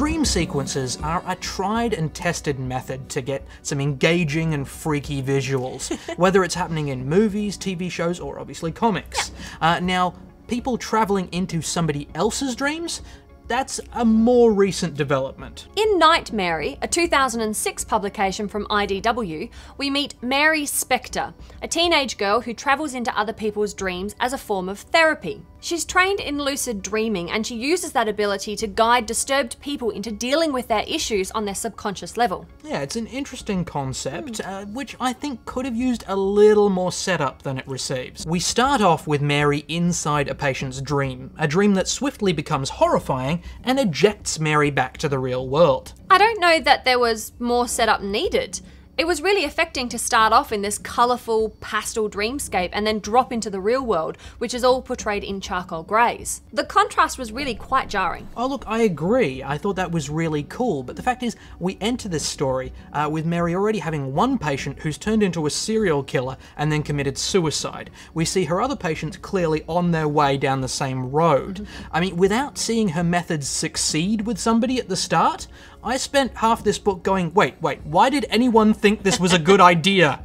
Dream sequences are a tried and tested method to get some engaging and freaky visuals, whether it's happening in movies, TV shows, or obviously comics. Now, people traveling into somebody else's dreams, that's a more recent development. In Night Mary, a 2006 publication from IDW, we meet Mary Specter, a teenage girl who travels into other people's dreams as a form of therapy. She's trained in lucid dreaming, and she uses that ability to guide disturbed people into dealing with their issues on their subconscious level. Yeah, it's an interesting concept, which I think could have used a little more setup than it receives. We start off with Mary inside a patient's dream, a dream that swiftly becomes horrifying and ejects Mary back to the real world. I don't know that there was more setup needed. It was really affecting to start off in this colourful pastel dreamscape and then drop into the real world, which is all portrayed in charcoal greys. The contrast was really quite jarring. Oh look, I agree. I thought that was really cool, but the fact is, we enter this story with Mary already having one patient who's turned into a serial killer and then committed suicide. We see her other patients clearly on their way down the same road. I mean, without seeing her methods succeed with somebody at the start, I spent half this book going, wait, why did anyone think this was a good idea?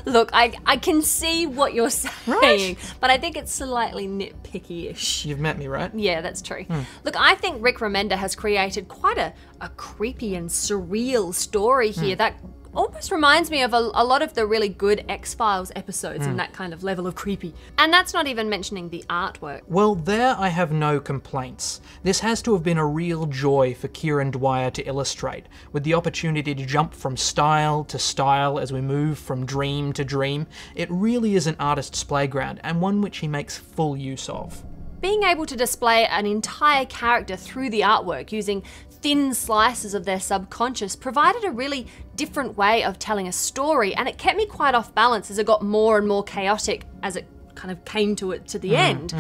Look, I can see what you're saying, right? But I think it's slightly nitpicky-ish. You've met me, right? Yeah, that's true. Look, I think Rick Remender has created quite a creepy and surreal story here that almost reminds me of a lot of the really good X-Files episodes in that kind of level of creepy. And that's not even mentioning the artwork. Well, there I have no complaints. This has to have been a real joy for Kieran Dwyer to illustrate, with the opportunity to jump from style to style as we move from dream to dream. It really is an artist's playground, and one which he makes full use of. Being able to display an entire character through the artwork using thin slices of their subconscious provided a really different way of telling a story, and it kept me quite off balance as it got more and more chaotic as it kind of came to the end.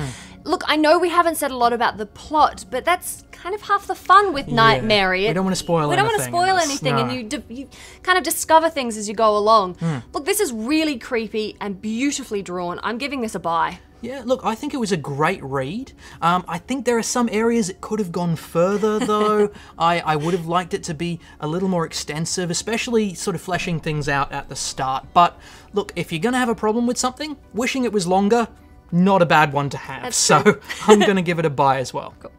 Look, I know we haven't said a lot about the plot, but that's kind of half the fun with Night Mary. We don't want to spoil anything. We don't want to spoil anything, and you kind of discover things as you go along. Look, this is really creepy and beautifully drawn. I'm giving this a buy. Yeah, look, I think it was a great read. I think there are some areas it could have gone further, though. I would have liked it to be a little more extensive, especially sort of fleshing things out at the start. But look, if you're going to have a problem with something, wishing it was longer, not a bad one to have. That's so true. I'm going to give it a buy as well. Cool.